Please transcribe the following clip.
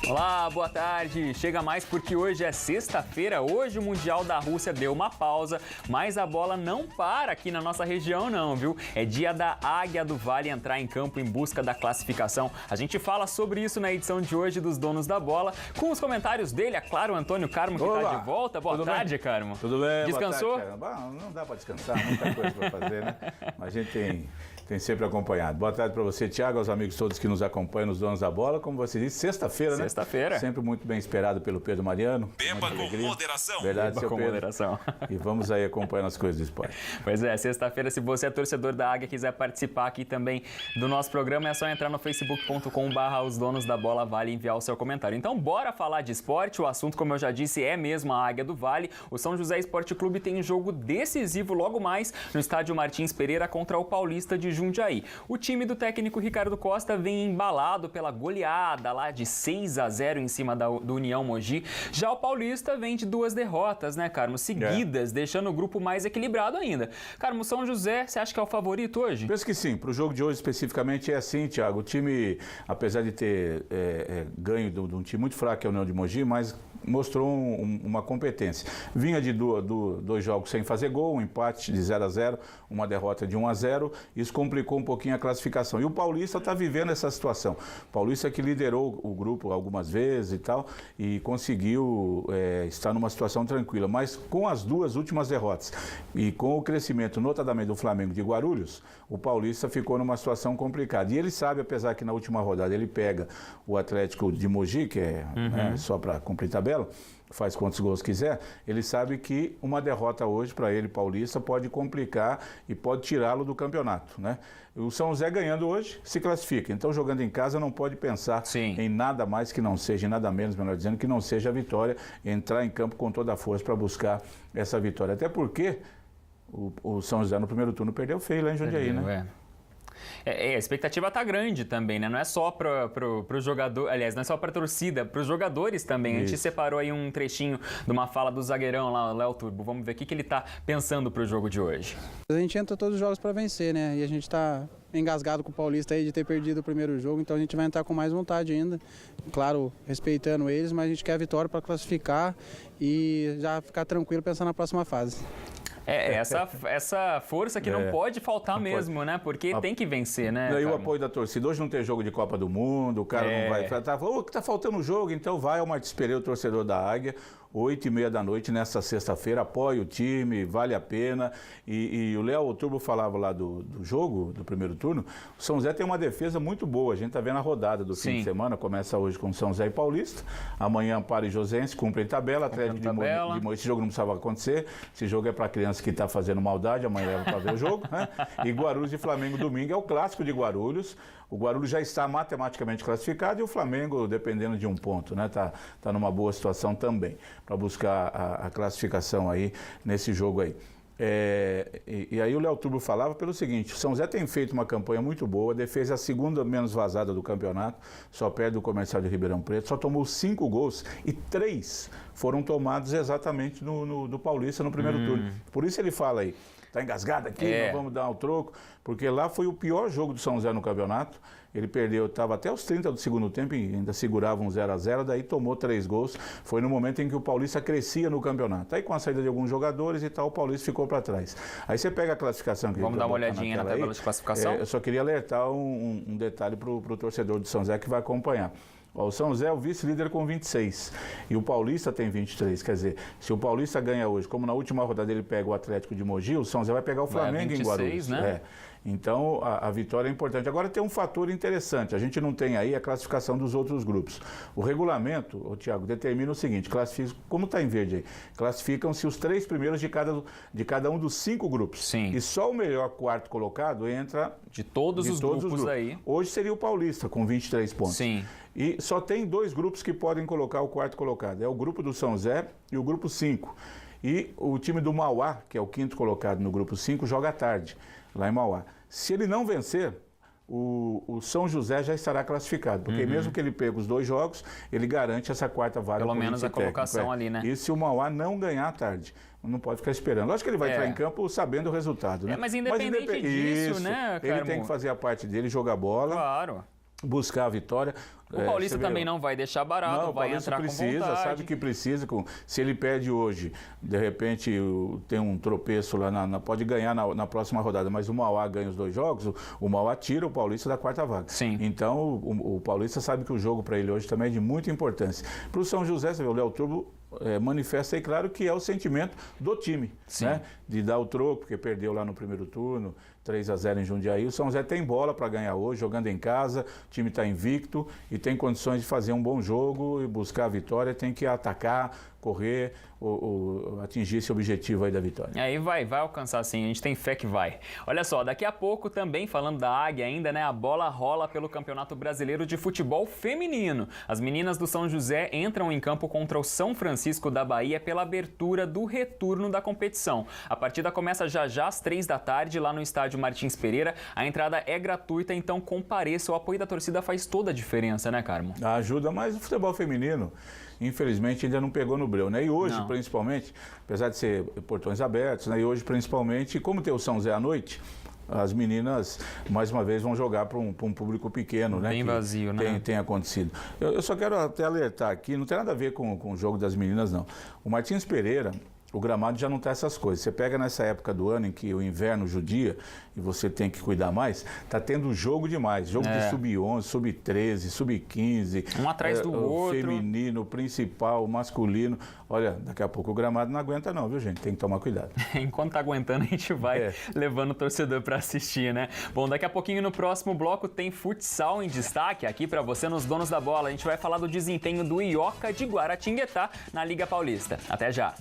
Olá, boa tarde. Chega mais porque hoje é sexta-feira. Hoje o Mundial da Rússia deu uma pausa, mas a bola não para aqui na nossa região não, viu? É dia da Águia do Vale entrar em campo em busca da classificação. A gente fala sobre isso na edição de hoje dos Donos da Bola, com os comentários dele, é claro, o Antônio Carmo, que está de volta. Boa tarde, Carmo. Tudo bem? Descansou? Boa tarde, não dá para descansar, muita coisa para fazer, né? Mas a gente tem sempre acompanhado. Boa tarde para você, Thiago, aos amigos todos que nos acompanham nos Donos da Bola. Como você disse, sexta-feira, né? Sexta-feira. Sempre muito bem esperado pelo Pedro Mariano. Beba com moderação. Verdade, Beba seu com Pedro. moderação. E vamos aí acompanhando as coisas do esporte. Pois é, sexta-feira, se você é torcedor da Águia e quiser participar aqui também do nosso programa, é só entrar no facebook.com/os Donos da Bola Vale e enviar o seu comentário. Então, bora falar de esporte. O assunto, como eu já disse, é mesmo a Águia do Vale. O São José Esporte Clube tem um jogo decisivo logo mais no estádio Martins Pereira contra o Paulista de Jundiaí. O time do técnico Ricardo Costa vem embalado pela goleada lá de 6-0 em cima do União Mogi. Já o Paulista vem de 2 derrotas, né, Carmo? Seguidas, deixando o grupo mais equilibrado ainda. Carmo, São José, você acha que é o favorito hoje? Penso que sim. Para o jogo de hoje especificamente é assim, Thiago. O time, apesar de ter ganho de um time muito fraco, que é o União de Mogi, mas mostrou uma competência. Vinha de 2 jogos sem fazer gol, um empate de 0-0, uma derrota de 1-0. Isso complicou um pouquinho a classificação. E o Paulista está vivendo essa situação. O Paulista que liderou o grupo algumas vezes e tal, e conseguiu estar numa situação tranquila. Mas com as 2 últimas derrotas e com o crescimento, notadamente do Flamengo de Guarulhos, o Paulista ficou numa situação complicada. E ele sabe, apesar que na última rodada ele pega o Atlético de Mogi, que é só para cumprir tabela, faz quantos gols quiser, ele sabe que uma derrota hoje para ele, Paulista, pode complicar e pode tirá-lo do campeonato, né? O São José ganhando hoje se classifica, então jogando em casa não pode pensar em nada mais que não seja, em nada menos, melhor dizendo, que não seja a vitória, entrar em campo com toda a força para buscar essa vitória, até porque o São José no primeiro turno perdeu feio lá em Jundiaí, né? A expectativa tá grande também, né? Não é só pro jogador, aliás, não é só pra torcida, pros jogadores também. Isso. A gente separou aí um trechinho de uma fala do zagueirão lá, o Léo Turbo. Vamos ver o que ele tá pensando pro jogo de hoje. A gente entra todos os jogos pra vencer, né? E a gente tá engasgado com o Paulista aí de ter perdido o primeiro jogo, então a gente vai entrar com mais vontade ainda. Claro, respeitando eles, mas a gente quer a vitória pra classificar e já ficar tranquilo pensando na próxima fase. Essa força que não pode faltar mesmo, né? Porque tem que vencer, né? E o apoio da torcida. Hoje não tem jogo de Copa do Mundo, o cara não vai... Tá faltando jogo, então vai ao Martins Pereira, o torcedor da Águia, 8h30 da noite, nessa sexta-feira, apoia o time, vale a pena. E o Léo Turbo falava lá do jogo, do primeiro turno, o São José tem uma defesa muito boa, a gente tá vendo a rodada do fim de semana, começa hoje com São José e Paulista, amanhã Amparo e Josense, cumprem tabela, Atlético de Mogi, esse jogo não precisava acontecer, esse jogo é para criança que está fazendo maldade, amanhã leva para ver o jogo, né? E Guarulhos e Flamengo domingo é o clássico de Guarulhos. O Guarulhos já está matematicamente classificado e o Flamengo dependendo de um ponto, né? Tá numa boa situação também para buscar a classificação aí nesse jogo aí. E aí o Léo Turbo falava pelo seguinte: o São José tem feito uma campanha muito boa, a defesa é a segunda menos vazada do campeonato, só perde o Comercial de Ribeirão Preto, só tomou 5 gols e 3 foram tomados exatamente do Paulista no primeiro turno. Por isso ele fala aí, tá engasgado aqui, nós vamos dar um troco, porque lá foi o pior jogo do São José no campeonato, ele perdeu, estava até os 30 do segundo tempo e ainda segurava um 0-0, daí tomou 3 gols, foi no momento em que o Paulista crescia no campeonato, aí com a saída de alguns jogadores e tal, o Paulista ficou para trás. Aí você pega a classificação que vamos dar uma olhadinha na tabela de classificação? Eu só queria alertar um detalhe para o torcedor do São José que vai acompanhar. O São José é o vice-líder com 26 e o Paulista tem 23, quer dizer, se o Paulista ganha hoje, como na última rodada ele pega o Atlético de Mogi, o São José vai pegar o Flamengo 26, em Guarulhos. Né? Então a vitória é importante. Agora tem um fator interessante, a gente não tem aí a classificação dos outros grupos. O regulamento, Thiago, determina o seguinte, como está em verde aí, classificam-se os 3 primeiros de cada um dos 5 grupos. Sim. E só o melhor quarto colocado entra de todos os grupos aí. Hoje seria o Paulista com 23 pontos. Sim. E só tem 2 grupos que podem colocar o quarto colocado. É o grupo do São José e o grupo 5. E o time do Mauá, que é o 5º colocado no grupo 5, joga à tarde, lá em Mauá. Se ele não vencer, o São José já estará classificado, porque mesmo que ele pegue os 2 jogos, ele garante essa 4ª vaga. Pelo menos a colocação ali, né? E se o Mauá não ganhar à tarde, não pode ficar esperando. Lógico que ele vai entrar em campo sabendo o resultado, né? Mas independente disso, né, ele tem que fazer a parte dele, jogar bola. Claro. buscar a vitória. O Paulista também não vai deixar barato, vai entrar com vontade. Sabe que precisa. Se ele perde hoje, de repente tem um tropeço lá, pode ganhar na próxima rodada, mas o Mauá ganha os 2 jogos, o Mauá tira o Paulista da 4ª vaga. Sim. Então o Paulista sabe que o jogo para ele hoje também é de muita importância. Para o São José, você vê, o Léo Turbo manifesta aí, claro, que é o sentimento do time, né? De dar o troco, porque perdeu lá no primeiro turno, 3-0 em Jundiaí. O São José tem bola para ganhar hoje, jogando em casa, o time está invicto e tem condições de fazer um bom jogo e buscar a vitória, tem que atacar, correr, atingir esse objetivo aí da vitória. Aí vai alcançar sim, a gente tem fé que vai. Olha só, daqui a pouco também, falando da Águia ainda, né, a bola rola pelo Campeonato Brasileiro de Futebol Feminino. As meninas do São José entram em campo contra o São Francisco da Bahia pela abertura do retorno da competição. A partida começa já às 3 da tarde lá no estádio Martins Pereira. A entrada é gratuita, então compareça. O apoio da torcida faz toda a diferença, né, Carmo? Ajuda, mas o futebol feminino, infelizmente, ainda não pegou no breu, né? E hoje, principalmente, apesar de ser portões abertos, né? E hoje, principalmente, como tem o São Zé à noite, as meninas, mais uma vez, vão jogar para um público pequeno, né? Bem vazio, né? Tem acontecido. Eu só quero até alertar aqui, não tem nada a ver com o jogo das meninas, não. O Martins Pereira, o gramado já não está essas coisas. Você pega nessa época do ano em que o inverno judia e você tem que cuidar mais, tá tendo jogo demais. Jogo de sub-11, sub-13, sub-15. Um atrás do outro. Feminino, principal, masculino. Olha, daqui a pouco o gramado não aguenta não, viu, gente? Tem que tomar cuidado. Enquanto tá aguentando, a gente vai levando o torcedor para assistir, né? Bom, daqui a pouquinho no próximo bloco tem futsal em destaque aqui para você nos Donos da Bola. A gente vai falar do desempenho do Ioca de Guaratinguetá na Liga Paulista. Até já!